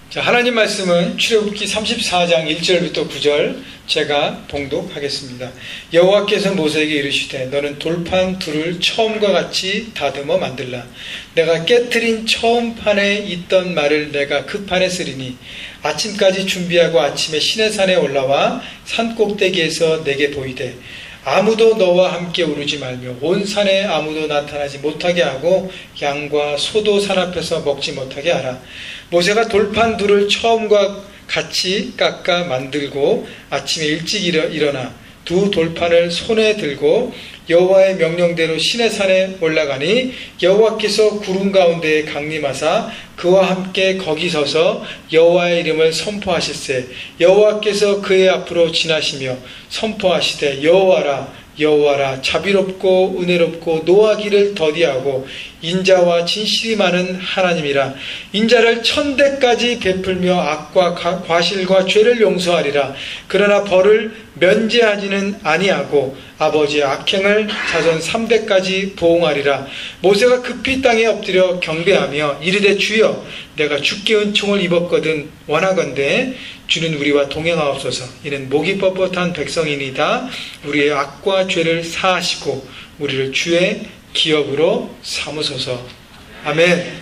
자, 하나님 말씀은 출애굽기 34장 1절부터 9절 제가 봉독하겠습니다. 여호와께서 모세에게 이르시되 너는 돌판 둘을 처음과 같이 다듬어 만들라. 내가 깨트린 처음 판에 있던 말을 내가 그 판에 쓰리니 아침까지 준비하고 아침에 시내산에 올라와 산 꼭대기에서 내게 보이되 아무도 너와 함께 오르지 말며 온 산에 아무도 나타나지 못하게 하고 양과 소도 산 앞에서 먹지 못하게 하라. 모세가 돌판 둘을 처음과 같이 깎아 만들고 아침에 일찍 일어나 두 돌판을 손에 들고 여호와의 명령대로 시내산에 올라가니 여호와께서 구름 가운데에 강림하사 그와 함께 거기 서서 여호와의 이름을 선포하실세. 여호와께서 그의 앞으로 지나시며 선포하시되 여호와라 여호와라 자비롭고 은혜롭고 노하기를 더디하고 인자와 진실이 많은 하나님이라. 인자를 천대까지 베풀며 악과 과실과 죄를 용서하리라. 그러나 벌을 면제하지는 아니하고 아버지의 악행을 자손 3대까지 보응하리라. 모세가 급히 땅에 엎드려 경배하며 이르되 주여 내가 주께 은총을 입었거든 원하건대 주는 우리와 동행하옵소서. 이는 목이 뻣뻣한 백성이니이다. 우리의 악과 죄를 사하시고 우리를 주의 기업으로 삼으소서. 아멘.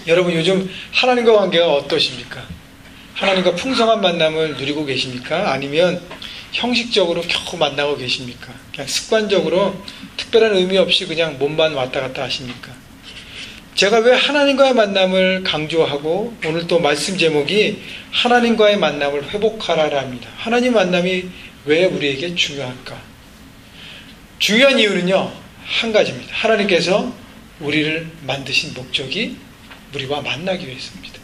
여러분 요즘 하나님과 관계가 어떠십니까? 하나님과 풍성한 만남을 누리고 계십니까? 아니면 형식적으로 겨우 만나고 계십니까? 그냥 습관적으로 특별한 의미 없이 그냥 몸만 왔다 갔다 하십니까? 제가 왜 하나님과의 만남을 강조하고 오늘 또 말씀 제목이 하나님과의 만남을 회복하라랍니다. 하나님 만남이 왜 우리에게 중요할까? 중요한 이유는요, 한 가지입니다. 하나님께서 우리를 만드신 목적이 우리와 만나기 위해서입니다.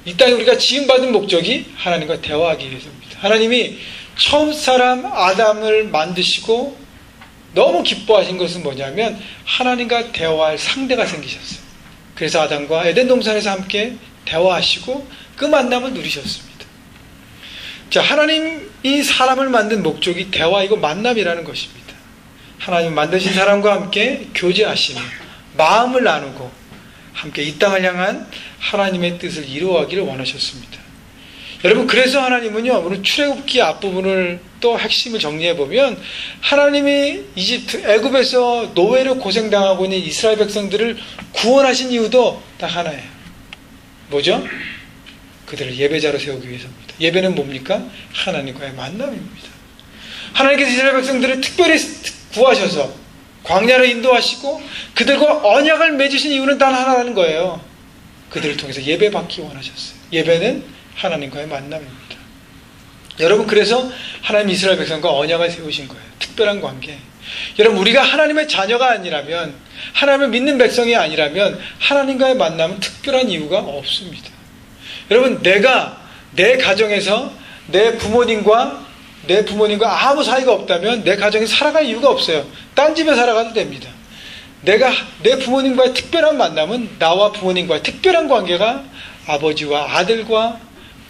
이 땅에 우리가 지음받은 목적이 하나님과 대화하기 위해서입니다. 하나님이 처음 사람 아담을 만드시고 너무 기뻐하신 것은 뭐냐면 하나님과 대화할 상대가 생기셨어요. 그래서 아담과 에덴 동산에서 함께 대화하시고 그 만남을 누리셨습니다. 자, 하나님이 사람을 만든 목적이 대화이고 만남이라는 것입니다. 하나님 만드신 사람과 함께 교제하시며 마음을 나누고 함께 이 땅을 향한 하나님의 뜻을 이루어가기를 원하셨습니다. 여러분, 그래서 하나님은요, 오늘 출애굽기 앞부분을 또 핵심을 정리해보면 하나님이 애굽에서 노예로 고생당하고 있는 이스라엘 백성들을 구원하신 이유도 딱 하나예요. 뭐죠? 그들을 예배자로 세우기 위해서입니다. 예배는 뭡니까? 하나님과의 만남입니다. 하나님께서 이스라엘 백성들을 특별히 구하셔서 광야로 인도하시고 그들과 언약을 맺으신 이유는 단 하나라는 거예요. 그들을 통해서 예배받기 원하셨어요. 예배는 하나님과의 만남입니다. 여러분, 그래서 하나님 이스라엘 백성과 언약을 세우신 거예요. 특별한 관계. 여러분, 우리가 하나님의 자녀가 아니라면, 하나님을 믿는 백성이 아니라면 하나님과의 만남은 특별한 이유가 없습니다. 여러분, 내가 내 가정에서 내 부모님과 아무 사이가 없다면 내 가정에 살아갈 이유가 없어요. 딴 집에 살아가도 됩니다. 내 부모님과의 특별한 만남은 나와 부모님과의 특별한 관계가 아버지와 아들과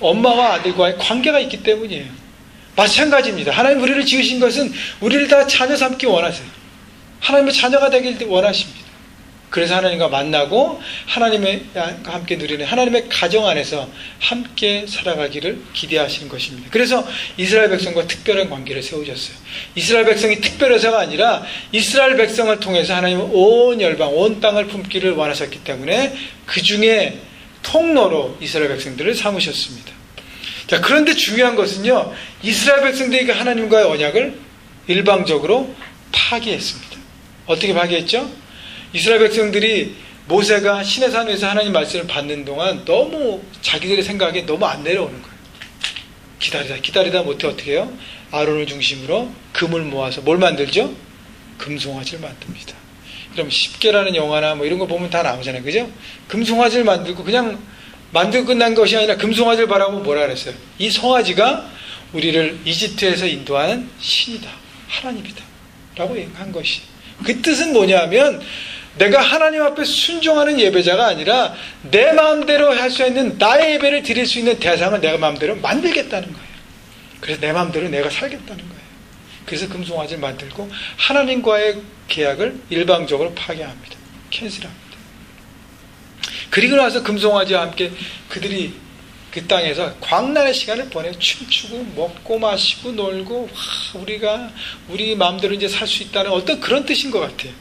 엄마와 아들과의 관계가 있기 때문이에요. 마찬가지입니다. 하나님 우리를 지으신 것은 우리를 다 자녀 삼기 원하세요. 하나님의 자녀가 되길 원하십니다. 그래서 하나님과 만나고 하나님과 함께 누리는 하나님의 가정 안에서 함께 살아가기를 기대하시는 것입니다. 그래서 이스라엘 백성과 특별한 관계를 세우셨어요. 이스라엘 백성이 특별해서가 아니라 이스라엘 백성을 통해서 하나님은 온 열방, 온 땅을 품기를 원하셨기 때문에 그 중에 통로로 이스라엘 백성들을 삼으셨습니다. 자, 그런데 중요한 것은요, 이스라엘 백성들에게 하나님과의 언약을 일방적으로 파기했습니다. 어떻게 파기했죠? 이스라엘 백성들이 모세가 시내산 위에서 하나님 말씀을 받는 동안 너무 자기들의 생각에 너무 안 내려오는 거예요. 기다리다 못해 어떻게 해요? 아론을 중심으로 금을 모아서 뭘 만들죠? 금송아지를 만듭니다. 그럼 10개라는 영화나 뭐 이런 거 보면 다 나오잖아요. 그죠? 금송아지를 만들고 그냥 만들고 끝난 것이 아니라 금송아지를 바라보고 뭐라 그랬어요? 이 송아지가 우리를 이집트에서 인도하는 신이다. 하나님이다. 라고 한 것이. 그 뜻은 뭐냐면 내가 하나님 앞에 순종하는 예배자가 아니라 내 마음대로 할 수 있는 나의 예배를 드릴 수 있는 대상을 내가 마음대로 만들겠다는 거예요. 그래서 내 마음대로 내가 살겠다는 거예요. 그래서 금송아지를 만들고 하나님과의 계약을 일방적으로 파괴합니다. 캔슬합니다. 그리고 나서 금송아지와 함께 그들이 그 땅에서 광란의 시간을 보내고 춤추고 먹고 마시고 놀고 우리가 우리 마음대로 이제 살 수 있다는 어떤 그런 뜻인 것 같아요.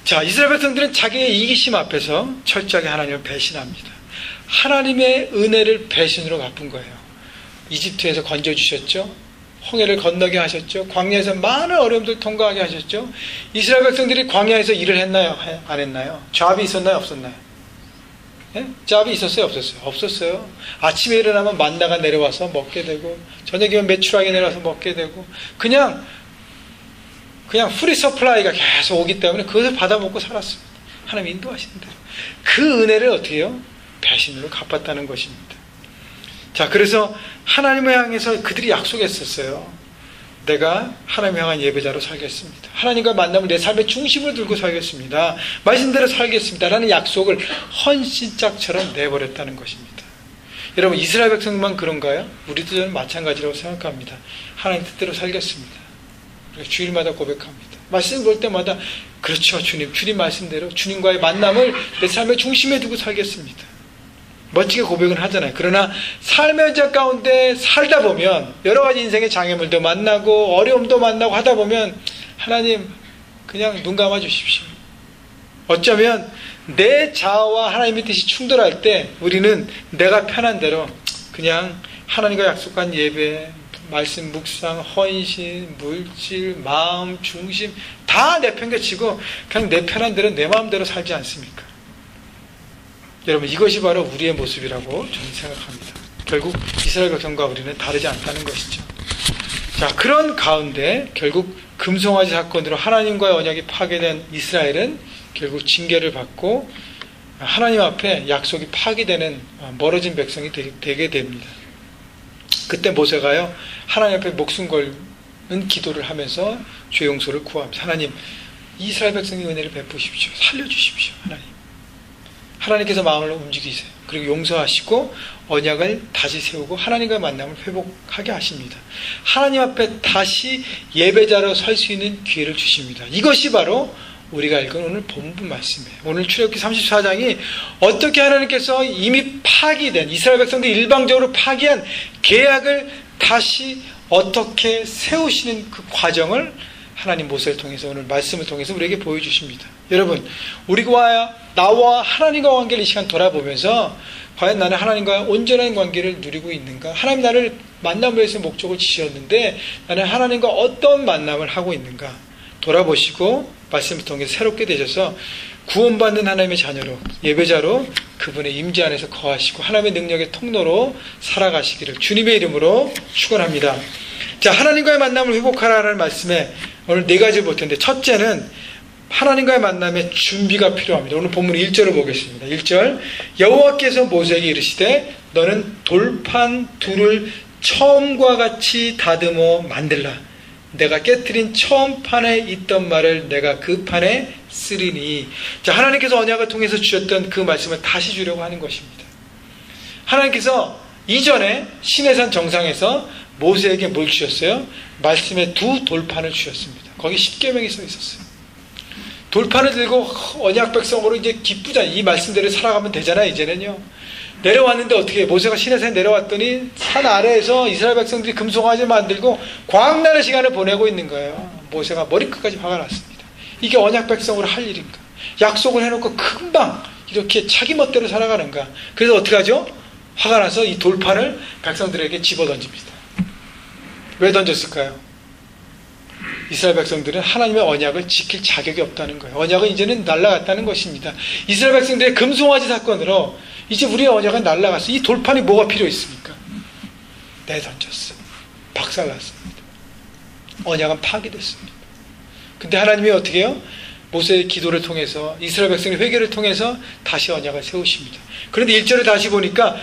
자, 이스라엘 백성들은 자기의 이기심 앞에서 철저하게 하나님을 배신합니다. 하나님의 은혜를 배신으로 갚은 거예요. 이집트에서 건져주셨죠. 홍해를 건너게 하셨죠. 광야에서 많은 어려움들 통과하게 하셨죠. 이스라엘 백성들이 광야에서 일을 했나요? 안 했나요? 잡이 있었나요? 없었나요? 예? 잡이 있었어요? 없었어요? 없었어요. 아침에 일어나면 만나가 내려와서 먹게 되고 저녁이면 메추라기 내려와서 먹게 되고 그냥 프리 서플라이가 계속 오기 때문에 그것을 받아 먹고 살았습니다. 하나님 인도하시는 대로. 그 은혜를 어떻게 해요? 배신으로 갚았다는 것입니다. 자, 그래서 하나님을 향해서 그들이 약속했었어요. 내가 하나님을 향한 예배자로 살겠습니다. 하나님과 만나면 내 삶의 중심을 들고 살겠습니다. 말씀대로 살겠습니다. 라는 약속을 헌신짝처럼 내버렸다는 것입니다. 여러분, 이스라엘 백성만 그런가요? 우리도 저는 마찬가지라고 생각합니다. 하나님 뜻대로 살겠습니다. 주일마다 고백합니다. 말씀 볼 때마다 그렇죠, 주님 말씀대로 주님과의 만남을 내 삶의 중심에 두고 살겠습니다. 멋지게 고백은 하잖아요. 그러나 삶의 현장 가운데 살다 보면 여러 가지 인생의 장애물도 만나고 어려움도 만나고 하다 보면 하나님 그냥 눈 감아 주십시오. 어쩌면 내 자아와 하나님의 뜻이 충돌할 때 우리는 내가 편한 대로 그냥 하나님과 약속한 예배, 말씀 묵상, 헌신, 물질, 마음, 중심 다 내팽개치고 그냥 내 편한 대로 내 마음대로 살지 않습니까? 여러분, 이것이 바로 우리의 모습이라고 저는 생각합니다. 결국 이스라엘 백성과 우리는 다르지 않다는 것이죠. 자, 그런 가운데 결국 금송아지 사건으로 하나님과의 언약이 파괴된 이스라엘은 결국 징계를 받고 하나님 앞에 약속이 파기되는 멀어진 백성이 되게 됩니다. 그때 모세가요, 하나님 앞에 목숨 걸는 기도를 하면서 죄 용서를 구합니다. 하나님, 이스라엘 백성의 은혜를 베푸십시오. 살려주십시오. 하나님께서 마음을 움직이세요. 그리고 용서하시고 언약을 다시 세우고 하나님과의 만남을 회복하게 하십니다. 하나님 앞에 다시 예배자로 설 수 있는 기회를 주십니다. 이것이 바로 우리가 읽은 오늘 본문 말씀이에요. 오늘 출애굽기 34장이 어떻게 하나님께서 이미 파기된 이스라엘 백성들이 일방적으로 파기한 계약을 다시 어떻게 세우시는 그 과정을 하나님 모세를 통해서 오늘 말씀을 통해서 우리에게 보여주십니다. 여러분, 나와 하나님과 관계를 이 시간 돌아보면서 과연 나는 하나님과 온전한 관계를 누리고 있는가? 하나님 나를 만남을 위해서 목적을 지셨는데 나는 하나님과 어떤 만남을 하고 있는가? 돌아보시고 말씀을 통해서 새롭게 되셔서 구원받는 하나님의 자녀로, 예배자로 그분의 임재 안에서 거하시고 하나님의 능력의 통로로 살아가시기를 주님의 이름으로 축원합니다. 자, 하나님과의 만남을 회복하라는 말씀에 오늘 네 가지를 볼 텐데, 첫째는 하나님과의 만남에 준비가 필요합니다. 오늘 본문 1절을 보겠습니다. 1절, 여호와께서 모세에게 이르시되 너는 돌판 둘을 처음과 같이 다듬어 만들라. 내가 깨트린 처음 판에 있던 말을 내가 그 판에 쓰리니. 자, 하나님께서 언약을 통해서 주셨던 그 말씀을 다시 주려고 하는 것입니다. 하나님께서 이전에 시내산 정상에서 모세에게 뭘 주셨어요? 말씀의 두 돌판을 주셨습니다. 거기 십계명이 써 있었어요. 돌판을 들고 언약 백성으로 이제 기쁘잖아요. 이 말씀대로 살아가면 되잖아요. 이제는요. 내려왔는데 어떻게 해요? 모세가 시내산에 내려왔더니 산 아래에서 이스라엘 백성들이 금송아지를 만들고 광란의 시간을 보내고 있는 거예요. 모세가 머리끝까지 화가 났습니다. 이게 언약 백성으로 할 일인가? 약속을 해놓고 금방 이렇게 자기 멋대로 살아가는가? 그래서 어떻게 하죠? 화가 나서 이 돌판을 백성들에게 집어던집니다. 왜 던졌을까요? 이스라엘 백성들은 하나님의 언약을 지킬 자격이 없다는 거예요. 언약은 이제는 날아갔다는 것입니다. 이스라엘 백성들의 금송아지 사건으로 이제 우리의 언약은 날아갔어. 이 돌판이 뭐가 필요 있습니까? 내던졌어. 박살났습니다. 언약은 파괴됐습니다. 근데 하나님이 어떻게 해요? 모세의 기도를 통해서 이스라엘 백성의 회개를 통해서 다시 언약을 세우십니다. 그런데 1절에 다시 보니까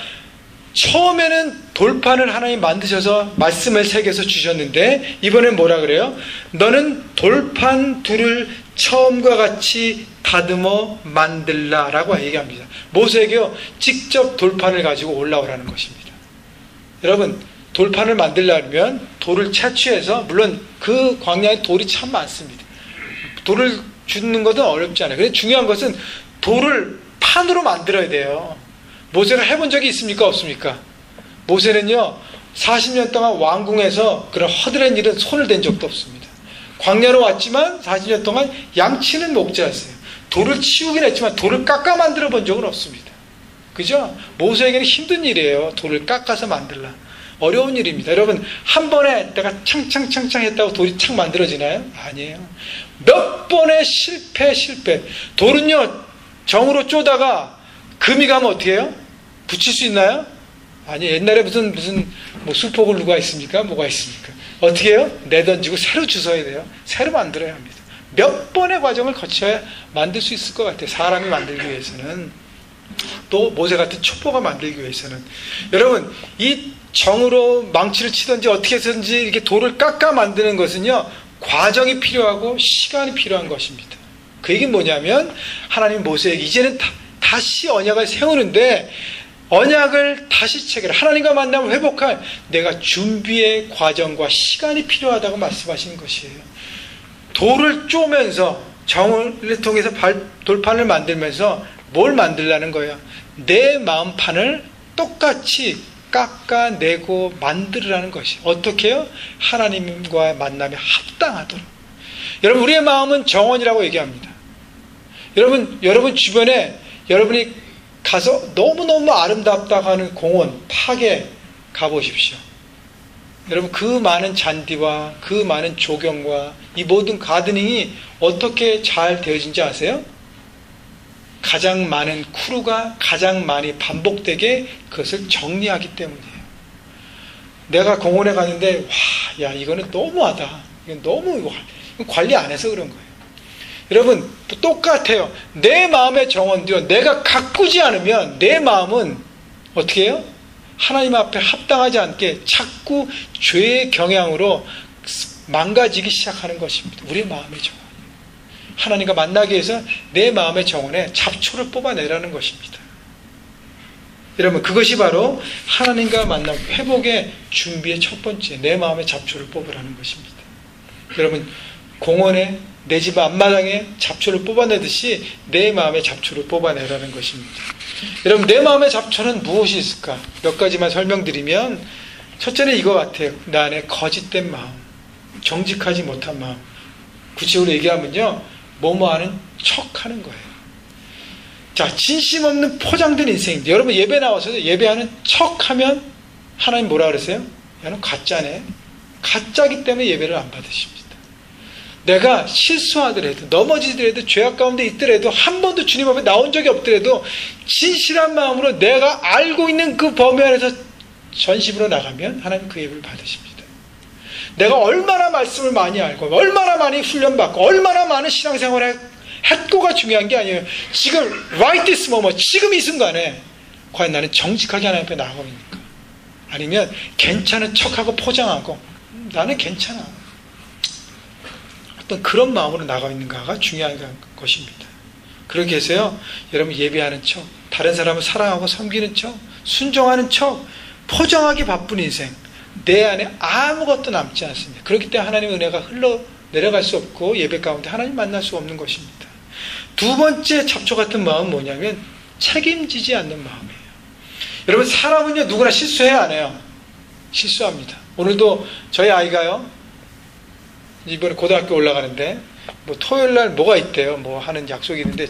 처음에는 돌판을 하나님 만드셔서 말씀을 새겨서 주셨는데 이번엔 뭐라 그래요? 너는 돌판 둘을 처음과 같이 다듬어 만들라 라고 얘기합니다. 모세에게요, 직접 돌판을 가지고 올라오라는 것입니다. 여러분, 돌판을 만들려면 돌을 채취해서, 물론 그 광야에 돌이 참 많습니다. 돌을 주는 것은 어렵지 않아요. 근데 중요한 것은 돌을 판으로 만들어야 돼요. 모세를 해본 적이 있습니까? 없습니까? 모세는요 40년 동안 왕궁에서 그런 허드렛 일은 손을 댄 적도 없습니다. 광야로 왔지만 40년 동안 양치는 목자였어요. 돌을 치우긴 했지만 돌을 깎아 만들어 본 적은 없습니다. 그죠? 모세에게는 힘든 일이에요. 돌을 깎아서 만들라. 어려운 일입니다. 여러분 한 번에 내가 창창 했다고 돌이 착 만들어지나요? 아니에요. 몇 번의 실패. 돌은요 정으로 쪼다가 금이 가면 어떻게 해요? 붙일 수 있나요? 아니 옛날에 무슨 뭐 수폭을 누가 있습니까? 뭐가 있습니까? 어떻게 해요? 내던지고 새로 주워야 돼요. 새로 만들어야 합니다. 몇 번의 과정을 거쳐야 만들 수 있을 것 같아요. 사람이 만들기 위해서는, 또 모세 같은 촛보가 만들기 위해서는. 여러분 이 정으로 망치를 치든지 어떻게 해서든지 이렇게 돌을 깎아 만드는 것은요 과정이 필요하고 시간이 필요한 것입니다. 그 얘기는 뭐냐면 하나님 모세에게 이제는 다시 언약을 세우는데 언약을 다시 체결, 하나님과 만남을 회복할 내가 준비의 과정과 시간이 필요하다고 말씀하시는 것이에요. 돌을 쪼면서 정을 통해서 돌판을 만들면서 뭘 만들라는 거예요? 내 마음판을 똑같이 깎아내고 만들으라는 것이. 어떻게 해요? 하나님과의 만남에 합당하도록. 여러분 우리의 마음은 정원이라고 얘기합니다. 여러분 주변에 여러분이 가서 너무너무 아름답다고 하는 공원, 파게 가보십시오. 여러분 그 많은 잔디와 그 많은 조경과 이 모든 가드닝이 어떻게 잘 되어진지 아세요? 가장 많은 크루가 가장 많이 반복되게 그것을 정리하기 때문이에요. 내가 공원에 갔는데 야 이거는 너무하다. 이건 너무 관리 안 해서 그런 거예요. 여러분 똑같아요. 내 마음의 정원도요. 내가 가꾸지 않으면 내 마음은 어떻게 해요? 하나님 앞에 합당하지 않게 자꾸 죄의 경향으로 망가지기 시작하는 것입니다. 우리의 마음의 정원. 하나님과 만나기 위해서 내 마음의 정원에 잡초를 뽑아내라는 것입니다. 여러분 그것이 바로 하나님과 만남 회복의 준비의 첫 번째, 내 마음의 잡초를 뽑으라는 것입니다. 여러분 공원에 내 집 앞마당에 잡초를 뽑아내듯이 내 마음의 잡초를 뽑아내라는 것입니다. 여러분 내 마음의 잡초는 무엇이 있을까? 몇 가지만 설명드리면, 첫째는 이거 같아요. 내 안에 거짓된 마음, 정직하지 못한 마음. 구체적으로 얘기하면요, 뭐뭐하는 척하는 거예요. 자, 진심 없는 포장된 인생인데, 여러분 예배 나와서 예배하는 척하면 하나님 뭐라 그러세요? 야는 가짜네. 가짜기 때문에 예배를 안 받으십니다. 내가 실수하더라도, 넘어지더라도, 죄악 가운데 있더라도, 한 번도 주님 앞에 나온 적이 없더라도 진실한 마음으로 내가 알고 있는 그 범위 안에서 전심으로 나가면 하나님 그 예배를 받으십니다. 내가 얼마나 말씀을 많이 알고, 얼마나 많이 훈련받고, 얼마나 많은 신앙생활을 했고가 중요한 게 아니에요. 지금 right this moment, 지금 이 순간에 과연 나는 정직하게 하나님 앞에 나가고 있는가? 아니면 괜찮은 척하고 포장하고 나는 괜찮아, 어떤 그런 마음으로 나가 있는가가 중요한 것입니다. 그렇게 해서요, 여러분 예배하는 척, 다른 사람을 사랑하고 섬기는 척, 순종하는 척, 포장하기 바쁜 인생, 내 안에 아무것도 남지 않습니다. 그렇기 때문에 하나님의 은혜가 흘러 내려갈 수 없고 예배 가운데 하나님 만날 수 없는 것입니다. 두 번째 잡초 같은 마음은 뭐냐면 책임지지 않는 마음이에요. 여러분 사람은요 누구나 실수해야 안 해요. 실수합니다. 오늘도 저희 아이가요, 이번에 고등학교 올라가는데 뭐 토요일날 뭐가 있대요. 뭐 하는 약속이 있는데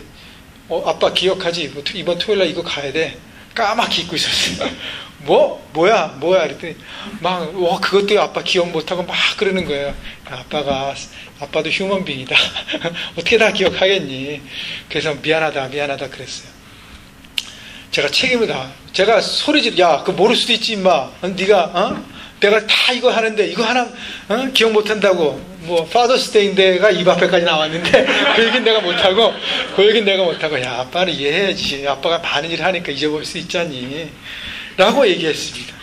아빠 기억하지? 뭐 이번 토요일날 이거 가야 돼. 까맣게 잊고 있었어요. 뭐야 그랬더니 막 그것도 아빠 기억 못하고 막 그러는 거예요. 아빠도 휴먼빙이다. 어떻게 다 기억하겠니? 그래서 미안하다 그랬어요. 제가 책임을 제가 소리 지르, 야 그거 모를 수도 있지 임마. 네가 내가 다 이거 하는데 이거 하나 기억 못한다고. 뭐 파더스데이인데가 입 앞에까지 나왔는데 그 얘기는 내가 못하고 야 아빠는 이해해야지. 아빠가 많은 일을 하니까 잊어버릴 수 있잖니 라고 얘기했습니다.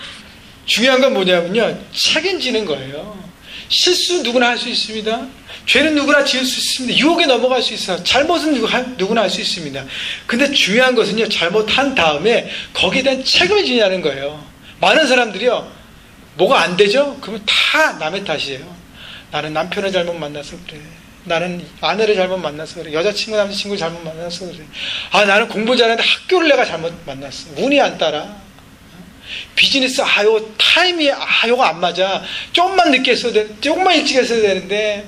중요한 건 뭐냐면요, 책임지는 거예요. 실수 누구나 할 수 있습니다. 죄는 누구나 지을 수 있습니다. 유혹에 넘어갈 수 있어요. 잘못은 누구나 할 수 있습니다. 근데 중요한 것은요, 잘못한 다음에 거기에 대한 책임을 지냐는 거예요. 많은 사람들이요, 뭐가 안 되죠? 그러면 다 남의 탓이에요. 나는 남편을 잘못 만나서 그래. 나는 아내를 잘못 만나서 그래. 여자친구, 남자친구 잘못 만나서 그래. 나는 공부 잘하는데 학교를 내가 잘못 만났어. 운이 안 따라. 비즈니스, 요 타임이, 요거 안 맞아. 조금만 늦게 했어야 돼. 조금만 일찍 했어야 되는데,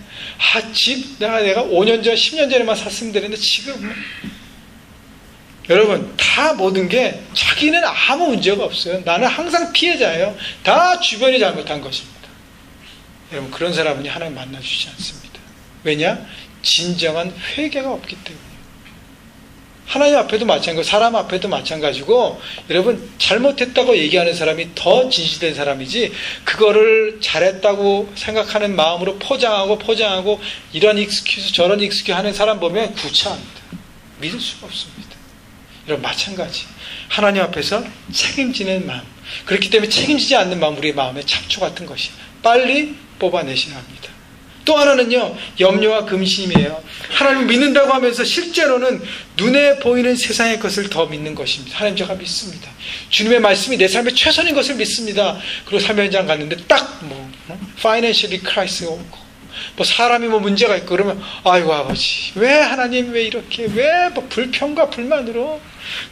집, 내가 5년 전, 10년 전에만 샀으면 되는데, 지금. 여러분, 다 모든 게 자기는 아무 문제가 없어요. 나는 항상 피해자예요. 다 주변이 잘못한 것입니다. 여러분, 그런 사람은 하나님 만나주지 않습니다. 왜냐? 진정한 회개가 없기 때문에. 하나님 앞에도 마찬가지고 사람 앞에도 마찬가지고 여러분 잘못했다고 얘기하는 사람이 더 진실된 사람이지 그거를 잘했다고 생각하는 마음으로 포장하고 이런 익스큐즈 저런 익스큐즈 하는 사람 보면 구차합니다. 믿을 수가 없습니다. 여러분 마찬가지 하나님 앞에서 책임지는 마음 그렇기 때문에 책임지지 않는 마음 우리의 마음의 잡초 같은 것이 빨리 뽑아내셔야 합니다. 또 하나는요 염려와 근심이에요. 하나님 믿는다고 하면서 실제로는 눈에 보이는 세상의 것을 더 믿는 것입니다. 하나님 제가 믿습니다. 주님의 말씀이 내 삶의 최선인 것을 믿습니다. 그리고 삶의 현장 갔는데 딱 financially crisis 오고 사람이 문제가 있고 그러면 아이고 아버지 왜 하나님 왜 이렇게 왜 불평과 불만으로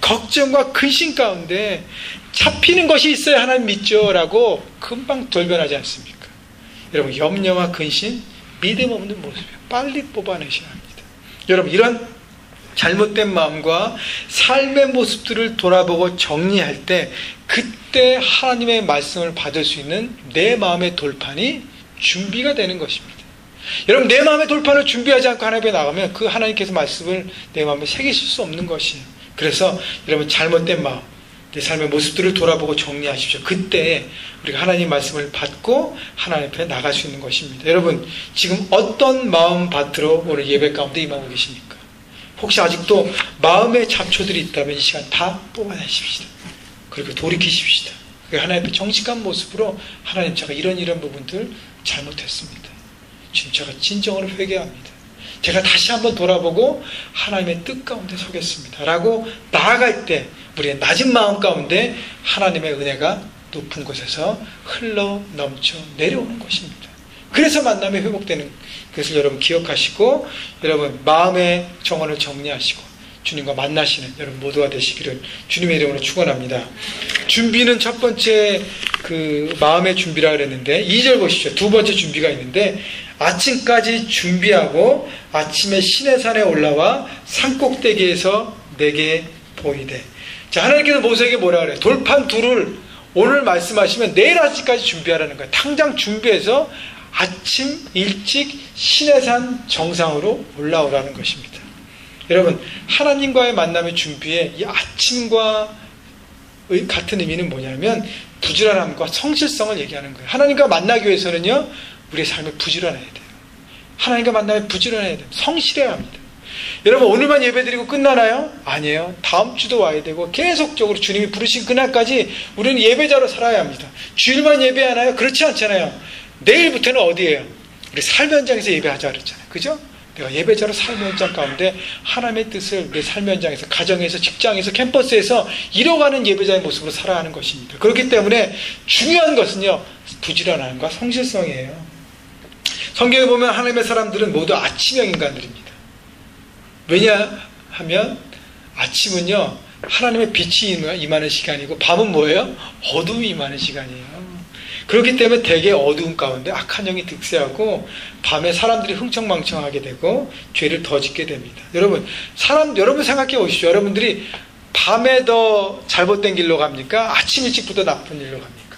걱정과 근심 가운데 잡히는 것이 있어야 하나님 믿죠 라고 금방 돌변하지 않습니까? 여러분 염려와 근심 믿음 없는 모습이에요. 빨리 뽑아내셔야 합니다. 여러분 이런 잘못된 마음과 삶의 모습들을 돌아보고 정리할 때 그때 하나님의 말씀을 받을 수 있는 내 마음의 돌판이 준비가 되는 것입니다. 여러분 내 마음의 돌판을 준비하지 않고 하나님 앞에 나가면 그 하나님께서 말씀을 내 마음에 새기실 수 없는 것이에요. 그래서 여러분 잘못된 마음 내 삶의 모습들을 돌아보고 정리하십시오. 그때 우리가 하나님 말씀을 받고 하나님 앞에 나갈 수 있는 것입니다. 여러분 지금 어떤 마음 밭으로 오늘 예배 가운데 임하고 계십니까? 혹시 아직도 마음의 잡초들이 있다면 이 시간 다 뽑아내십시다. 그리고 돌이키십시다. 하나님 앞에 정직한 모습으로 하나님 제가 이런 부분들 잘못했습니다. 지금 제가 진정으로 회개합니다. 제가 다시 한번 돌아보고 하나님의 뜻 가운데 서겠습니다. 라고 나아갈 때 우리의 낮은 마음 가운데 하나님의 은혜가 높은 곳에서 흘러 넘쳐 내려오는 것입니다. 그래서 만남이 회복되는 것을 여러분 기억하시고 여러분 마음의 정원을 정리하시고 주님과 만나시는 여러분 모두가 되시기를 주님의 이름으로 축원합니다. 준비는 첫 번째 그 마음의 준비라 그랬는데 2절 보십시오. 두 번째 준비가 있는데 아침까지 준비하고 아침에 시내산에 올라와 산꼭대기에서 내게 보이되. 자, 하나님께서 모세에게 뭐라 그래요? 돌판 둘을 오늘 말씀하시면 내일 아침까지 준비하라는 거예요. 당장 준비해서 아침 일찍 시내산 정상으로 올라오라는 것입니다. 여러분 하나님과의 만남의 준비에 이 아침과 같은 의미는 뭐냐면 부지런함과 성실성을 얘기하는 거예요. 하나님과 만나기 위해서는요 우리의 삶에 부지런해야 돼요. 하나님과 만나면 부지런해야 돼요. 성실해야 합니다. 여러분 오늘만 예배드리고 끝나나요? 아니에요. 다음 주도 와야 되고 계속적으로 주님이 부르신 그날까지 우리는 예배자로 살아야 합니다. 주일만 예배하나요? 그렇지 않잖아요. 내일부터는 어디예요? 우리 삶의 현장에서 예배하자 그랬잖아요. 그죠? 내가 예배자로 삶의 현장 가운데 하나님의 뜻을 내 삶의 현장에서 가정에서 직장에서 캠퍼스에서 이뤄가는 예배자의 모습으로 살아야 하는 것입니다. 그렇기 때문에 중요한 것은요 부지런함과 성실성이에요. 성경에 보면 하나님의 사람들은 모두 아침형 인간들입니다. 왜냐하면 아침은요 하나님의 빛이 임하는 시간이고 밤은 뭐예요? 어둠이 임하는 시간이에요. 그렇기 때문에 대개 어두운 가운데 악한 영이 득세하고 밤에 사람들이 흥청망청하게 되고 죄를 더 짓게 됩니다. 여러분 생각해 보십시오. 여러분들이 밤에 더 잘못된 길로 갑니까? 아침 일찍부터 나쁜 일로 갑니까?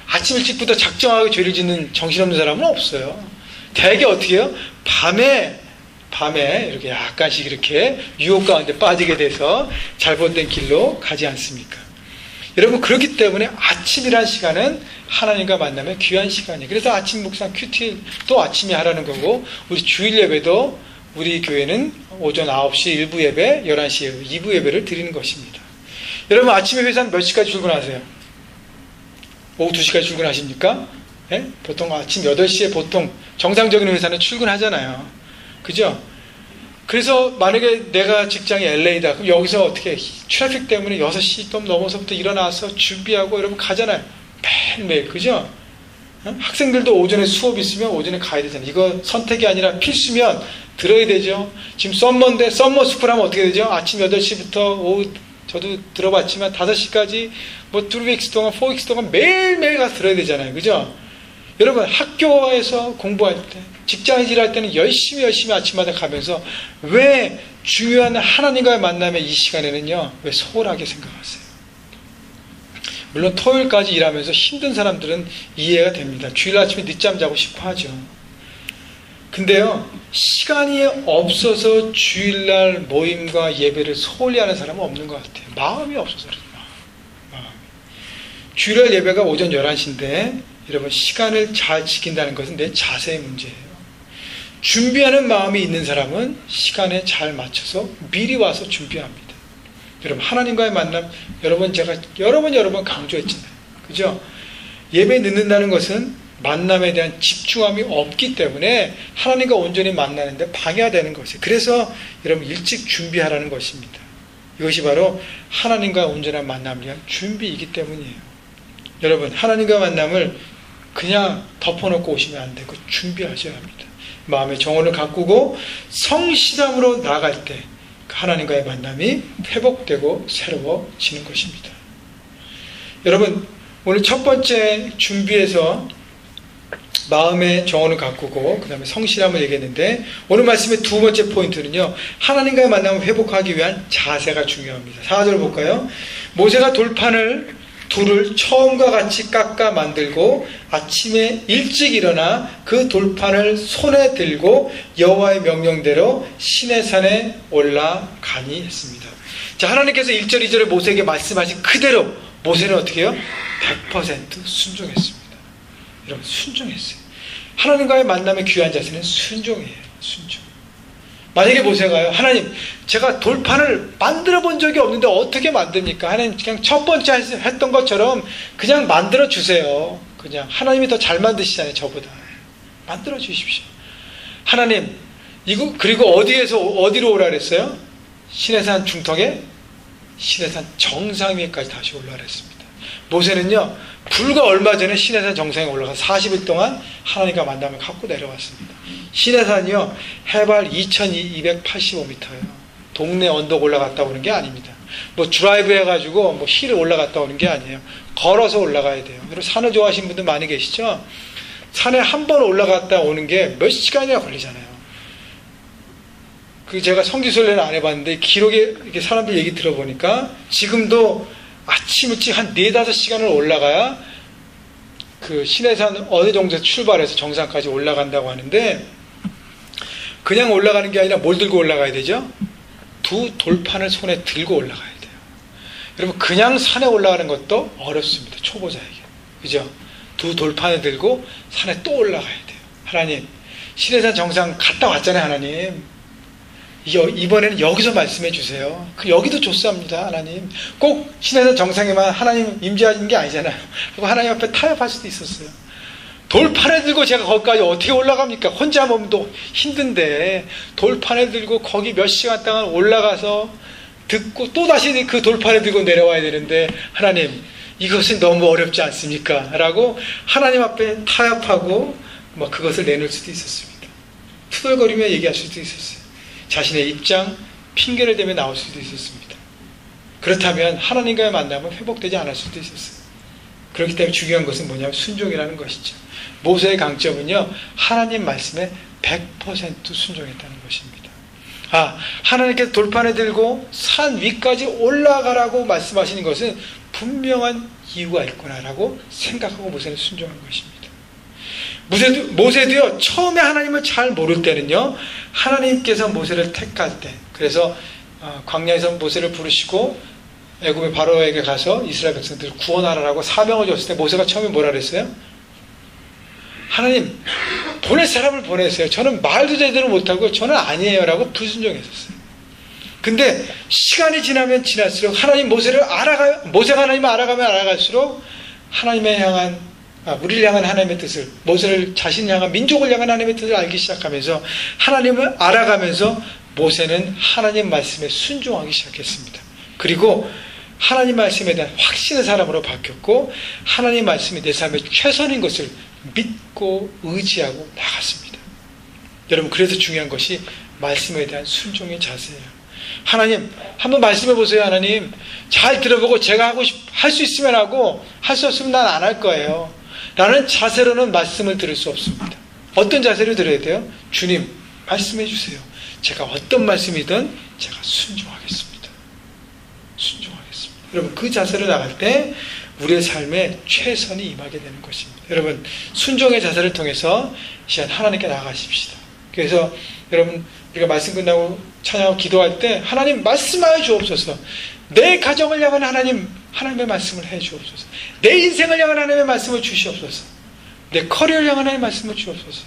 아침 일찍부터 작정하게 죄를 짓는 정신없는 사람은 없어요. 대개 어떻게 해요? 밤에 이렇게 약간씩 이렇게 유혹 가운데 빠지게 돼서 잘못된 길로 가지 않습니까? 여러분 그렇기 때문에 아침이라는 시간은 하나님과 만나면 귀한 시간이에요. 그래서 아침 묵상 큐티 또 아침에 하라는 거고 우리 주일 예배도 우리 교회는 오전 9시 1부 예배 11시 2부 예배를 드리는 것입니다. 여러분 아침에 회사는 몇 시까지 출근하세요? 오후 2시까지 출근하십니까? 네? 보통 아침 8시에 보통 정상적인 회사는 출근하잖아요. 그죠? 그래서 만약에 내가 직장이 LA다. 그럼 여기서 어떻게 트래픽 때문에 6시 좀 넘어서부터 일어나서 준비하고 여러분 가잖아요. 매일매일. 그죠? 학생들도 오전에 수업 있으면 오전에 가야 되잖아요. 이거 선택이 아니라 필수면 들어야 되죠. 지금 썸머인데 썸머 스쿨 하면 어떻게 되죠? 아침 8시부터 오후, 저도 들어봤지만 5시까지 뭐 2weeks 동안 4weeks 동안 매일매일 가서 들어야 되잖아요. 그죠? 여러분 학교에서 공부할 때, 직장에서 일할 때는 열심히 아침마다 가면서 왜 중요한 하나님과의 만남의 이 시간에는요, 왜 소홀하게 생각하세요? 물론 토요일까지 일하면서 힘든 사람들은 이해가 됩니다. 주일 아침에 늦잠 자고 싶어 하죠. 근데요, 시간이 없어서 주일날 모임과 예배를 소홀히 하는 사람은 없는 것 같아요. 마음이 없어서 그래요. 마음이. 주일날 예배가 오전 11시인데 여러분 시간을 잘 지킨다는 것은 내 자세의 문제예요. 준비하는 마음이 있는 사람은 시간에 잘 맞춰서 미리 와서 준비합니다. 여러분 하나님과의 만남, 여러분 제가 여러 번 강조했잖아요. 그죠? 예배 늦는다는 것은 만남에 대한 집중함이 없기 때문에 하나님과 온전히 만나는데 방해가 되는 것이에요. 그래서 여러분 일찍 준비하라는 것입니다. 이것이 바로 하나님과 온전한 만남을 위한 준비이기 때문이에요. 여러분 하나님과 만남을 그냥 덮어놓고 오시면 안 되고 준비하셔야 합니다. 마음의 정원을 가꾸고 성실함으로 나아갈 때 하나님과의 만남이 회복되고 새로워지는 것입니다. 여러분 오늘 첫 번째 준비해서 마음의 정원을 가꾸고 그 다음에 성실함을 얘기했는데 오늘 말씀의 두 번째 포인트는요, 하나님과의 만남을 회복하기 위한 자세가 중요합니다. 4절 볼까요? 모세가 돌을 처음과 같이 깎아 만들고 아침에 일찍 일어나 그 돌판을 손에 들고 여호와의 명령대로 시내산에 올라가니 했습니다. 자, 하나님께서 1절 2절에 모세에게 말씀하신 그대로 모세는 어떻게 해요? 100% 순종했습니다. 여러분 순종했어요. 하나님과의 만남의 귀한 자세는 순종이에요. 순종. 만약에 모세가요, 하나님 제가 돌판을 만들어 본 적이 없는데 어떻게 만듭니까? 하나님 그냥 첫 번째 했던 것처럼 그냥 만들어 주세요. 그냥 하나님이 더 잘 만드시잖아요. 저보다. 만들어 주십시오. 하나님 이거 그리고 어디로 오라 그랬어요? 시내산 중턱에 시내산 정상 위에까지 다시 올라라 그랬습니다. 모세는요 불과 얼마 전에 시내산 정상에 올라가서 40일 동안 하나님과 만남을 갖고 내려왔습니다. 시내산이요 해발 2285m예요. 동네 언덕 올라갔다 오는 게 아닙니다. 뭐 드라이브 해가지고 뭐 힐을 올라갔다 오는 게 아니에요. 걸어서 올라가야 돼요. 여러분 산을 좋아하시는 분들 많이 계시죠? 산에 한 번 올라갔다 오는 게 몇 시간이나 걸리잖아요. 그 제가 성지순례는 안 해봤는데 기록에 이렇게 사람들 얘기 들어보니까 지금도 아침 일찍 한 4-5시간을 올라가야 그 시내산 어느 정도에서 출발해서 정상까지 올라간다고 하는데, 그냥 올라가는 게 아니라 뭘 들고 올라가야 되죠? 두 돌판을 손에 들고 올라가야 돼요. 여러분 그냥 산에 올라가는 것도 어렵습니다. 초보자에게. 그죠? 두 돌판을 들고 산에 또 올라가야 돼요. 하나님 시내산 정상 갔다 왔잖아요. 하나님 이번에는 여기서 말씀해 주세요. 여기도 좋습니다. 하나님 꼭 시내산 정상에만 하나님 임재하는 게 아니잖아요. 그리고 하나님 앞에 타협할 수도 있었어요. 돌판에 들고 제가 거기까지 어떻게 올라갑니까? 혼자 몸도 힘든데 돌판에 들고 거기 몇 시간 동안 올라가서 듣고 또다시 그 돌판에 들고 내려와야 되는데 하나님 이것은 너무 어렵지 않습니까? 라고 하나님 앞에 타협하고 뭐 그것을 내놓을 수도 있었습니다. 투덜거리며 얘기할 수도 있었어요. 자신의 입장, 핑계를 대며 나올 수도 있었습니다. 그렇다면 하나님과의 만남은 회복되지 않을 수도 있었어요. 그렇기 때문에 중요한 것은 뭐냐면 순종이라는 것이죠. 모세의 강점은요, 하나님 말씀에 100% 순종했다는 것입니다. 하나님께서 돌판에 들고 산 위까지 올라가라고 말씀하시는 것은 분명한 이유가 있구나라고 생각하고 모세는 순종한 것입니다. 모세도요, 처음에 하나님을 잘 모를 때는요, 하나님께서 모세를 택할 때, 그래서 광야에서 모세를 부르시고 애굽의 바로에게 가서 이스라엘 백성들을 구원하라고 사명을 줬을 때 모세가 처음에 뭐라 그랬어요? 하나님 보낼 사람을 보내세요. 저는 말도 제대로 못하고 저는 아니에요 라고 불순종했었어요. 근데 시간이 지나면 지날수록 모세가 하나님을 알아가면 알아갈수록 우리를 향한 하나님의 뜻을, 모세를 자신을 향한, 민족을 향한 하나님의 뜻을 알기 시작하면서 하나님을 알아가면서 모세는 하나님 말씀에 순종하기 시작했습니다. 그리고 하나님 말씀에 대한 확신의 사람으로 바뀌었고 하나님 말씀이 내 삶의 최선인 것을 믿고 의지하고 나갔습니다. 여러분, 그래서 중요한 것이 말씀에 대한 순종의 자세예요. 하나님, 한번 말씀해 보세요. 하나님, 잘 들어보고 제가 할 수 있으면 하고 할 수 없으면 난 안 할 거예요 라는 자세로는 말씀을 들을 수 없습니다. 어떤 자세로 들어야 돼요? 주님, 말씀해 주세요. 제가 어떤 말씀이든 제가 순종하겠습니다. 순종하겠습니다. 여러분, 그 자세로 나갈 때 우리의 삶에 최선이 임하게 되는 것입니다. 여러분, 순종의 자세를 통해서 시간 하나님께 나아가십시다. 그래서 여러분, 우리가 말씀 끝나고 찬양하고 기도할 때 하나님 말씀하여 주옵소서. 내 가정을 향한 하나님의 말씀을 해 주옵소서. 내 인생을 향한 하나님의 말씀을 주시옵소서. 내 커리어를 향한 하나님의 말씀을 주옵소서.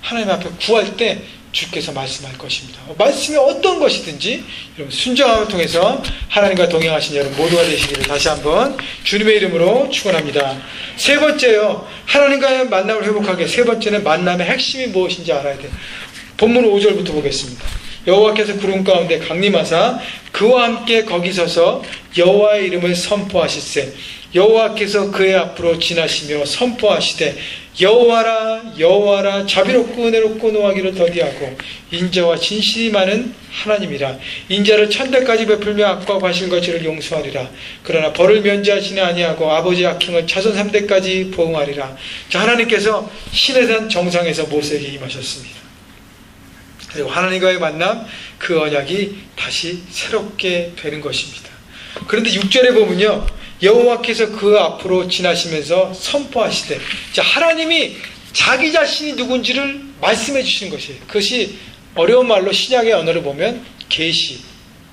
하나님 앞에 구할 때 주께서 말씀할 것입니다. 말씀이 어떤 것이든지 여러분 순종함을 통해서 하나님과 동행하신 여러분 모두가 되시기를 다시 한번 주님의 이름으로 축원합니다. 세 번째요, 하나님과의 만남을 회복하게. 세 번째는 만남의 핵심이 무엇인지 알아야 돼요. 본문 5절부터 보겠습니다. 여호와께서 구름 가운데 강림하사 그와 함께 거기 서서 여호와의 이름을 선포하실세. 여호와께서 그의 앞으로 지나시며 선포하시되 여호와라 여호와라 자비롭고 은혜롭고 노하기를 더디하고 인자와 진실이 많은 하나님이라. 인자를 천대까지 베풀며 악과 과실과 죄를 용서하리라. 그러나 벌을 면제하시니 아니하고 아버지 악행을 자손 3대까지 보응하리라. 자, 하나님께서 시내산 정상에서 모세에게 임하셨습니다. 그리고 하나님과의 만남, 그 언약이 다시 새롭게 되는 것입니다. 그런데 6절에 보면요, 여호와께서 그 앞으로 지나시면서 선포하시되, 자, 하나님이 자기 자신이 누군지를 말씀해 주시는 것이에요. 그것이 어려운 말로 신약의 언어를 보면 계시,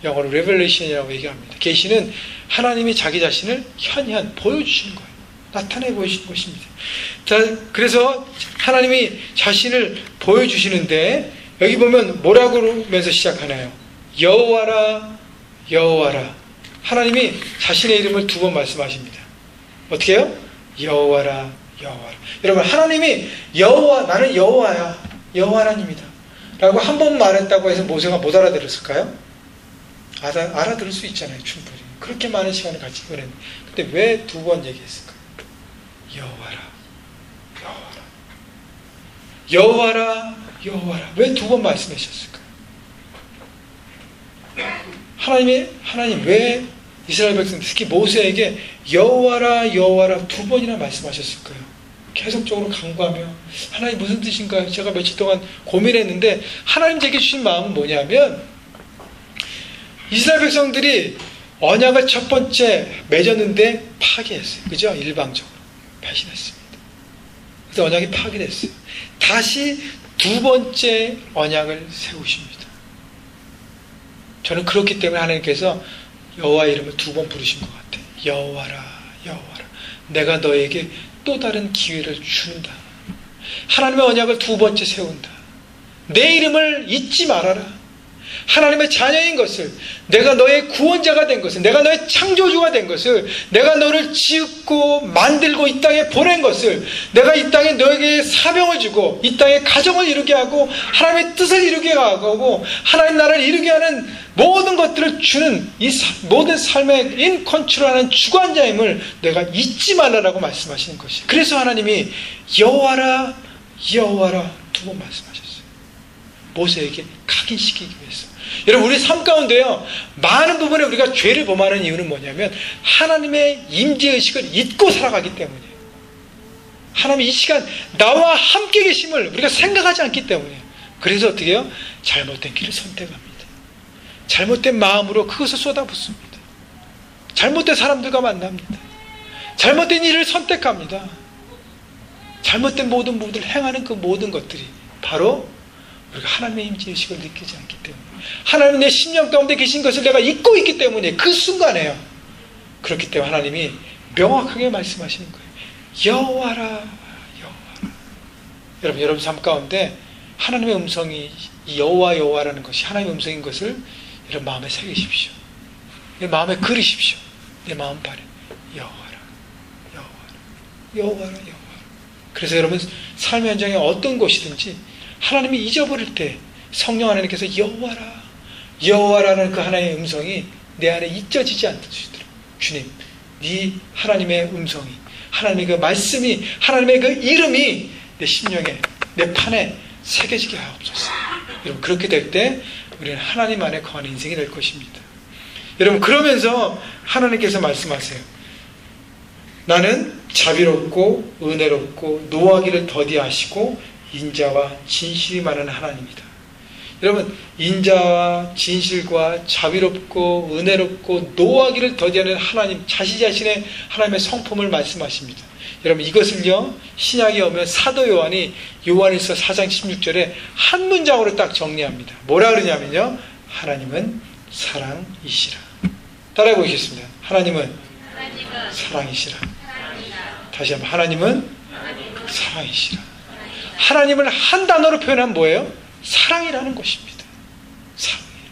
영어로 레벨레이션이라고 얘기합니다. 계시는 하나님이 자기 자신을 현현 보여주시는 거예요. 나타내 보여주시는 것입니다. 자, 그래서 하나님이 자신을 보여주시는데 여기 보면 뭐라고 그러면서 시작하나요? 여호와라 여호와라. 하나님이 자신의 이름을 2번 말씀하십니다. 어떻게 해요? 여호와라 여호와라. 여러분, 하나님이 여호와, 나는 여호와야, 여호와 하나님이다 라고 한 번 말했다고 해서 모세가 못 알아들었을까요? 알아들을 수 있잖아요, 충분히. 그렇게 많은 시간을 같이 보냈는데 근데 왜 2번 얘기했을까요? 여호와라 여호와라 여호와라 여호와라. 왜 2번 말씀하셨을까요? 하나님 왜 이스라엘 백성, 특히 모세에게 여호와라 여호와라 2번이나 말씀하셨을까요? 계속적으로 간구하며 하나님 무슨 뜻인가요? 제가 며칠 동안 고민했는데 하나님 제게 주신 마음은 뭐냐면, 이스라엘 백성들이 언약을 첫 번째 맺었는데 파괴했어요. 그죠? 일방적으로 배신했습니다. 그래서 언약이 파괴됐어요. 다시 2번째 언약을 세우십니다. 저는 그렇기 때문에 하나님께서 여호와의 이름을 2번 부르신 것 같아요. 여호와라 여호와라. 내가 너에게 또 다른 기회를 준다. 하나님의 언약을 2번째 세운다. 내 이름을 잊지 말아라. 하나님의 자녀인 것을, 내가 너의 구원자가 된 것을, 내가 너의 창조주가 된 것을, 내가 너를 지었고 만들고 이 땅에 보낸 것을, 내가 이 땅에 너에게 사명을 주고 이 땅에 가정을 이루게 하고 하나님의 뜻을 이루게 하고 하나님 나라를 이루게 하는 모든 것들을 주는 이 모든 삶의 인컨트롤하는 주관자임을 내가 잊지 말라라고 말씀하시는 것이. 그래서 하나님이 여호와라 여호와라 2번 말씀하셨어요. 모세에게 각인시키기 위해서. 여러분, 우리 삶 가운데요, 많은 부분에 우리가 죄를 범하는 이유는 뭐냐면 하나님의 임재의식을 잊고 살아가기 때문이에요. 하나님 이 시간 나와 함께 계심을 우리가 생각하지 않기 때문이에요. 그래서 어떻게 해요? 잘못된 길을 선택합니다. 잘못된 마음으로 그것을 쏟아붓습니다. 잘못된 사람들과 만납니다. 잘못된 일을 선택합니다. 잘못된 모든 부분들을 행하는 그 모든 것들이 바로 우리가 하나님의 임재의식을 느끼지 않기 때문에, 하나님 내 심령 가운데 계신 것을 내가 잊고 있기 때문에 그 순간에요. 그렇기 때문에 하나님이 명확하게 말씀하시는 거예요. 여호와라 여호와라. 여러분 삶 가운데 하나님의 음성이, 이 여호와 여호와라는 것이 하나님의 음성인 것을 여러분 마음에 새기십시오. 내 마음에 그리십시오. 내 마음 발에 여호와라 여호와라 여호와라 여호와라. 그래서 여러분 삶의 현장에 어떤 것이든지 하나님이 잊어버릴 때 성령 하나님께서 여호와라 여호와라는 그 하나님의 음성이 내 안에 잊혀지지 않도록 주님, 네 하나님의 음성이, 하나님의 그 말씀이, 하나님의 그 이름이 내 심령에, 내 판에 새겨지게 하옵소서. 여러분, 그렇게 될 때 우리는 하나님 안에 거하는 인생이 될 것입니다. 여러분, 그러면서 하나님께서 말씀하세요. 나는 자비롭고 은혜롭고 노하기를 더디하시고 인자와 진실이 많은 하나님이다. 여러분, 인자와 진실과 자비롭고 은혜롭고 노하기를 더디하는 하나님, 자신의 하나님의 성품을 말씀하십니다. 여러분, 이것을요, 신약에 오면 사도 요한이 요한일서 4장 16절에 한 문장으로 딱 정리합니다. 뭐라 그러냐면요, 하나님은 사랑이시라. 따라해 보시겠습니다. 하나님은 사랑이시라. 다시 한번, 하나님은 사랑이시라. 하나님을 한 단어로 표현하면 뭐예요? 사랑이라는 것입니다. 사랑이에요.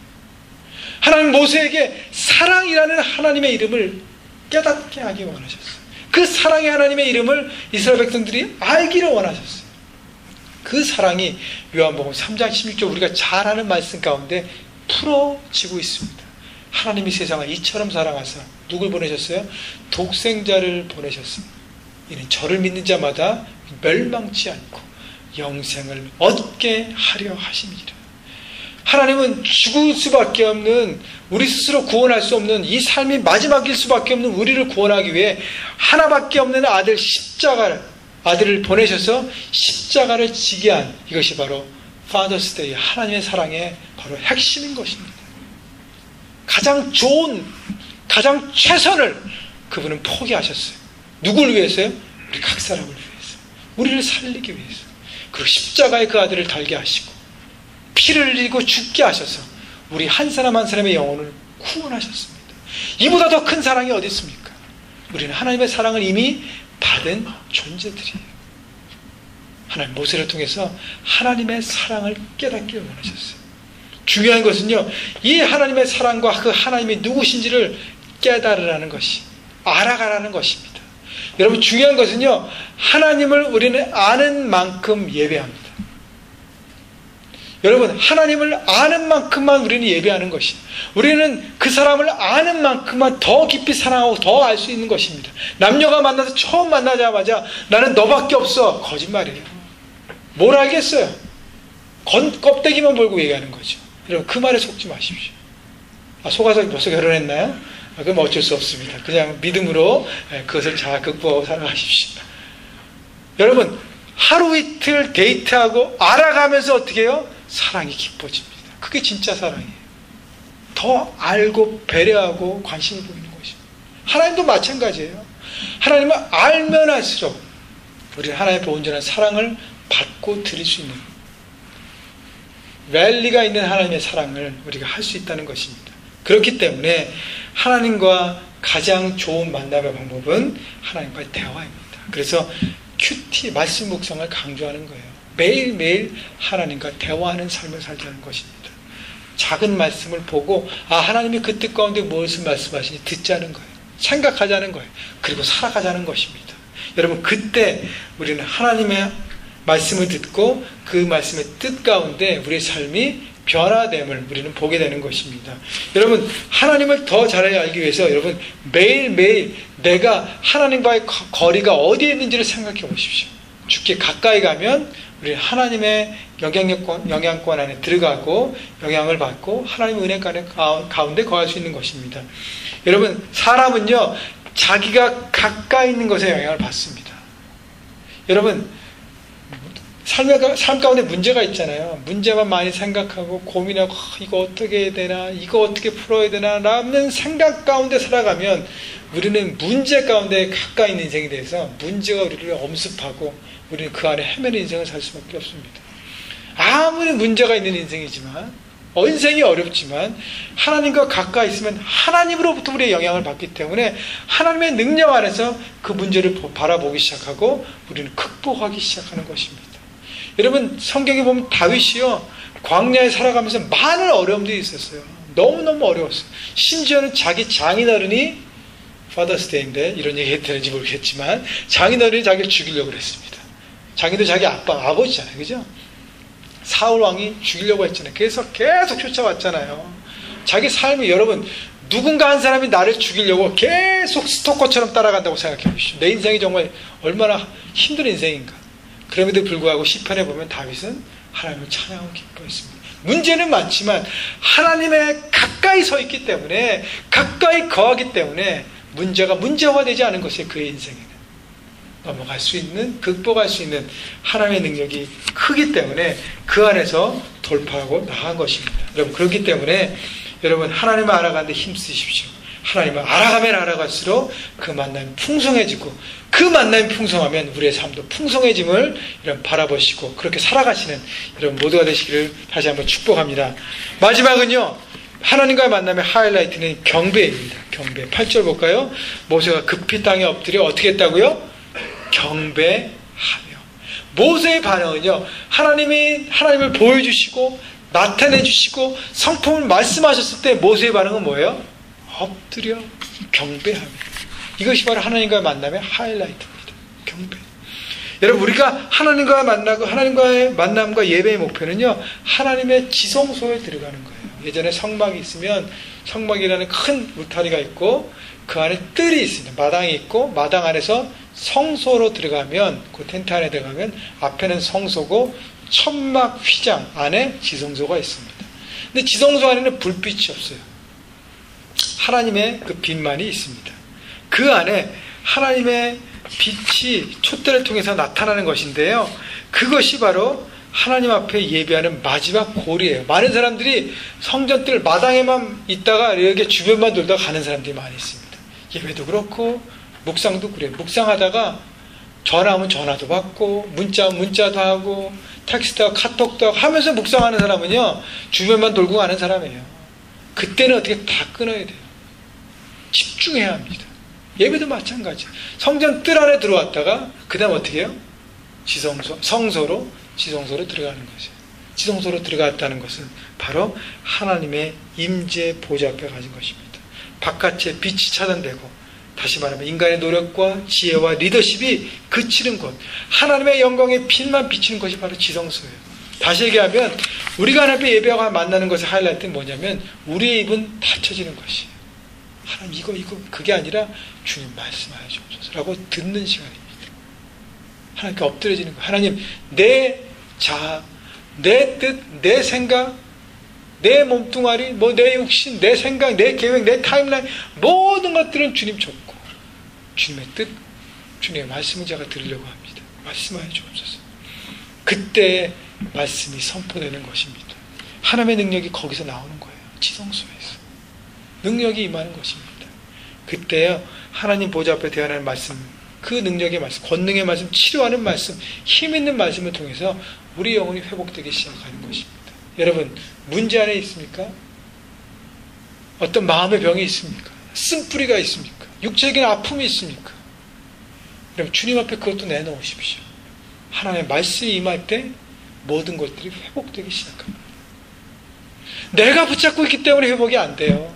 하나님 모세에게 사랑이라는 하나님의 이름을 깨닫게 하기 원하셨어요. 그 사랑의 하나님의 이름을 이스라엘 백성들이 알기를 원하셨어요. 그 사랑이 요한복음 3장 16절 우리가 잘 아는 말씀 가운데 풀어지고 있습니다. 하나님이 세상을 이처럼 사랑하사 누굴 보내셨어요? 독생자를 보내셨습니다. 이는 저를 믿는 자마다 멸망치 않고 영생을 얻게 하려 하심이라. 하나님은 죽을 수밖에 없는, 우리 스스로 구원할 수 없는, 이 삶이 마지막일 수밖에 없는 우리를 구원하기 위해 하나밖에 없는 아들, 아들을 보내셔서 십자가를 지게 한, 이것이 바로 Father's Day, 하나님의 사랑의 바로 핵심인 것입니다. 가장 좋은, 가장 최선을 그분은 포기하셨어요. 누구를 위해서요? 우리 각 사람을 위해서, 우리를 살리기 위해서. 그리고 십자가에 그 아들을 달게 하시고 피를 흘리고 죽게 하셔서 우리 한 사람 한 사람의 영혼을 구원하셨습니다. 이보다 더 큰 사랑이 어디 있습니까? 우리는 하나님의 사랑을 이미 받은 존재들이에요. 하나님 모세를 통해서 하나님의 사랑을 깨닫기를 원하셨어요. 중요한 것은요, 이 하나님의 사랑과 그 하나님이 누구신지를 깨달으라는 것이, 알아가라는 것입니다. 여러분, 중요한 것은요, 하나님을 우리는 아는 만큼 예배합니다. 여러분, 하나님을 아는 만큼만 우리는 예배하는 것이, 우리는 그 사람을 아는 만큼만 더 깊이 사랑하고 더 알 수 있는 것입니다. 남녀가 만나서 처음 만나자마자 나는 너밖에 없어, 거짓말이에요. 뭘 알겠어요? 껍데기만 몰고 얘기하는 거죠. 여러분, 그 말에 속지 마십시오. 속아서 벌써 결혼했나요? 그럼 어쩔 수 없습니다. 그냥 믿음으로 그것을 잘 극복하고 살아가십시오. 여러분, 하루 이틀 데이트하고 알아가면서 어떻게 해요? 사랑이 깊어집니다. 그게 진짜 사랑이에요. 더 알고 배려하고 관심을 보이는 것입니다. 하나님도 마찬가지예요. 하나님을 알면 할수록 우리는 하나님의 온전한 사랑을 받고 드릴 수 있는, 랠리가 있는 하나님의 사랑을 우리가 할 수 있다는 것입니다. 그렇기 때문에 하나님과 가장 좋은 만남의 방법은 하나님과의 대화입니다. 그래서 큐티, 말씀 묵상을 강조하는 거예요. 매일매일 하나님과 대화하는 삶을 살자는 것입니다. 작은 말씀을 보고 하나님이 그 뜻 가운데 무엇을 말씀하시는지 듣자는 거예요. 생각하자는 거예요. 그리고 살아가자는 것입니다. 여러분, 그때 우리는 하나님의 말씀을 듣고 그 말씀의 뜻 가운데 우리의 삶이 변화됨을 우리는 보게 되는 것입니다. 여러분, 하나님을 더 잘 알기 위해서 여러분 매일매일 내가 하나님과의 거리가 어디에 있는지를 생각해 보십시오. 주께 가까이 가면 우리 하나님의 영향권 안에 들어가고 영향을 받고 하나님의 은혜 가운데 거할 수 있는 것입니다. 여러분, 사람은요, 자기가 가까이 있는 것에 영향을 받습니다. 여러분, 삶 가운데 문제가 있잖아요. 문제만 많이 생각하고 고민하고 이거 어떻게 해야 되나, 이거 어떻게 풀어야 되나 라는 생각 가운데 살아가면 우리는 문제 가운데 가까이 있는 인생이 돼서 문제가 우리를 엄습하고 우리는 그 안에 헤매는 인생을 살 수밖에 없습니다. 아무리 문제가 있는 인생이지만, 인생이 어렵지만 하나님과 가까이 있으면 하나님으로부터 우리의 영향을 받기 때문에 하나님의 능력 안에서 그 문제를 바라보기 시작하고 우리는 극복하기 시작하는 것입니다. 여러분, 성경에 보면 다윗이요, 광야에 살아가면서 많은 어려움들이 있었어요. 너무너무 어려웠어요. 심지어는 자기 장인어른이, Father's Day인데 이런 얘기 해도 되는지 모르겠지만 장인어른이 자기를 죽이려고 그랬습니다. 자기도 자기 아버지잖아요. 그죠? 사울 왕이 죽이려고 했잖아요. 그래서 계속 쫓아왔잖아요. 자기 삶이, 여러분, 누군가 한 사람이 나를 죽이려고 계속 스토커처럼 따라간다고 생각해 보십시오. 내 인생이 정말 얼마나 힘든 인생인가. 그럼에도 불구하고 시편에 보면 다윗은 하나님을 찬양하고 기뻐했습니다. 문제는 많지만 하나님의 가까이 서 있기 때문에, 가까이 거하기 때문에 문제가 문제화되지 않은 것이 그의 인생에는 넘어갈 수 있는, 극복할 수 있는 하나님의 능력이 크기 때문에 그 안에서 돌파하고 나간 것입니다. 여러분, 그렇기 때문에 여러분, 하나님을 알아가는데 힘쓰십시오. 하나님을 알아가면 알아갈수록 그 만남이 풍성해지고, 그 만남이 풍성하면 우리의 삶도 풍성해짐을 여러분 바라보시고 그렇게 살아가시는 여러분 모두가 되시기를 다시 한번 축복합니다. 마지막은요, 하나님과의 만남의 하이라이트는 경배입니다. 경배. 8절 볼까요? 모세가 급히 땅에 엎드려 어떻게 했다고요? 경배하며. 모세의 반응은요, 하나님을 보여주시고 나타내주시고 성품을 말씀하셨을 때 모세의 반응은 뭐예요? 엎드려 경배하며. 이것이 바로 하나님과의 만남의 하이라이트입니다. 경배. 여러분, 우리가 하나님과 만나고 하나님과의 만남과 예배의 목표는요, 하나님의 지성소에 들어가는 거예요. 예전에 성막이 있으면 성막이라는 큰 울타리가 있고 그 안에 뜰이 있습니다. 마당이 있고 마당 안에서 성소로 들어가면, 그 텐트 안에 들어가면 앞에는 성소고 천막 휘장 안에 지성소가 있습니다. 근데 지성소 안에는 불빛이 없어요. 하나님의 그 빛만이 있습니다. 그 안에 하나님의 빛이 촛대를 통해서 나타나는 것인데요, 그것이 바로 하나님 앞에 예배하는 마지막 골이에요. 많은 사람들이 성전뜰 마당에만 있다가 이렇게 주변만 돌다가 가는 사람들이 많이 있습니다. 예배도 그렇고 묵상도 그래요. 묵상하다가 전화하면 전화도 받고 문자하면 문자도 하고 텍스트하고 카톡도 하고 하면서 묵상하는 사람은요, 주변만 돌고 가는 사람이에요. 그때는 어떻게 다 끊어야 돼요. 집중해야 합니다. 예배도 마찬가지. 성전 뜰 안에 들어왔다가 그 다음 어떻게 해요? 성소로 들어가는 거죠. 지성소로 들어갔다는 것은 바로 하나님의 임재 보좌 앞에 가진 것입니다. 바깥에 빛이 차단되고, 다시 말하면 인간의 노력과 지혜와 리더십이 그치는 곳, 하나님의 영광의 빛만 비치는 것이 바로 지성소예요. 다시 얘기하면 우리가 하나님 앞에 예배하고 만나는 것의 하이라이트는 뭐냐면 우리의 입은 닫혀지는 것이에요. 하나님 이거 그게 아니라 주님 말씀하여 주옵소서라고 듣는 시간입니다. 하나님께 엎드려지는 거예요. 하나님, 내 자아, 내 뜻, 내 생각, 내 몸뚱아리, 내 육신, 내 생각, 내 계획, 내 타임라인, 모든 것들은 주님 줬고 주님의 뜻, 주님의 말씀을 제가 들으려고 합니다. 말씀하여 주옵소서. 그때 말씀이 선포되는 것입니다. 하나님의 능력이 거기서 나오는 거예요. 지성소에서 능력이 임하는 것입니다. 그때요, 하나님 보좌 앞에 대하는 말씀, 그 능력의 말씀, 권능의 말씀, 치료하는 말씀, 힘 있는 말씀을 통해서 우리 영혼이 회복되기 시작하는 것입니다. 여러분, 문제 안에 있습니까? 어떤 마음의 병이 있습니까? 쓴뿌리가 있습니까? 육체적인 아픔이 있습니까? 그럼 주님 앞에 그것도 내놓으십시오. 하나님의 말씀이 임할 때 모든 것들이 회복되기 시작합니다. 내가 붙잡고 있기 때문에 회복이 안 돼요.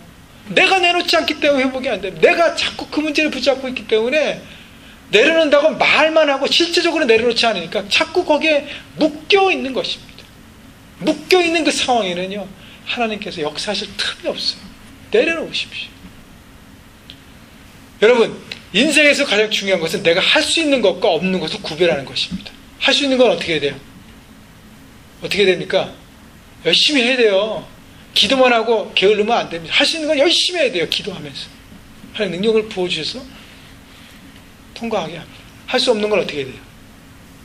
내가 내놓지 않기 때문에 회복이 안 돼요. 내가 자꾸 그 문제를 붙잡고 있기 때문에 내려놓는다고 말만 하고 실제적으로 내려놓지 않으니까 자꾸 거기에 묶여 있는 것입니다. 묶여 있는 그 상황에는요, 하나님께서 역사하실 틈이 없어요. 내려놓으십시오. 여러분, 인생에서 가장 중요한 것은 내가 할 수 있는 것과 없는 것을 구별하는 것입니다. 할 수 있는 건 어떻게 해야 돼요? 어떻게 됩니까? 열심히 해야 돼요. 기도만 하고 게을르면 안 됩니다. 할 수 있는 건 열심히 해야 돼요. 기도하면서. 하나님 능력을 부어주셔서 통과하게 합니다. 할 수 없는 건 어떻게 해야 돼요?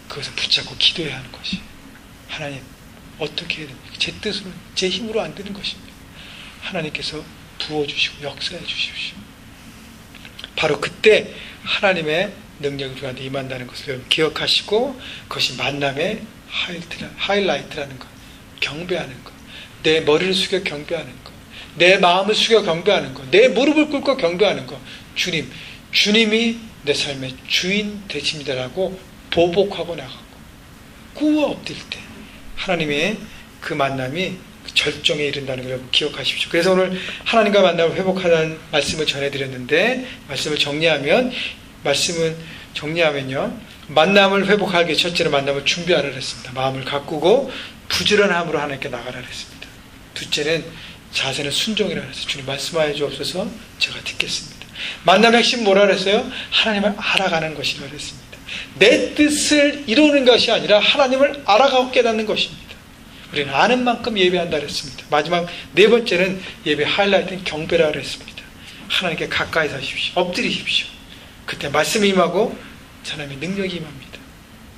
그것을 붙잡고 기도해야 하는 것이. 하나님, 어떻게 해야 됩니까? 제 뜻으로, 제 힘으로 안 되는 것입니다. 하나님께서 부어주시고 역사해 주십시오. 바로 그때 하나님의 능력이 우리한테 임한다는 것을 여러분 기억하시고, 그것이 만남의 하이라이트라는 것, 경배하는 것, 내 머리를 숙여 경배하는 것, 내 마음을 숙여 경배하는 것, 내 무릎을 꿇고 경배하는 것, 주님이 내 삶의 주인 되십니다라고 보복하고 나가고 구워 엎드릴 때 하나님의 그 만남이 절정에 이른다는 걸 여러분 기억하십시오. 그래서 오늘 하나님과 만남을 회복하라는 말씀을 전해드렸는데, 말씀을 정리하면요, 만남을 회복하기 위해 첫째로 만남을 준비하라 그랬습니다. 마음을 가꾸고 부지런함으로 하나님께 나가라 그랬습니다. 둘째는 자세는 순종이라 그랬어요. 주님 말씀하여 주옵소서. 제가 듣겠습니다. 만남의 핵심 뭐라 그랬어요? 하나님을 알아가는 것이라 그랬습니다. 내 뜻을 이루는 것이 아니라 하나님을 알아가고 깨닫는 것입니다. 우리는 아는 만큼 예배한다 그랬습니다. 마지막 네 번째는 예배 하이라이트는 경배라 그랬습니다. 하나님께 가까이 사십시오. 엎드리십시오. 그때 말씀이 임하고 하나님의 능력이 임합니다.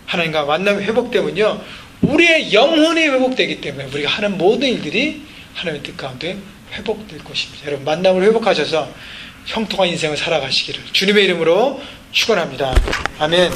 하나님과 만남이 회복되면요, 우리의 영혼이 회복되기 때문에 우리가 하는 모든 일들이 하나님의 뜻 가운데 회복될 것입니다. 여러분, 만남을 회복하셔서 형통한 인생을 살아가시기를 주님의 이름으로 축원합니다. 아멘.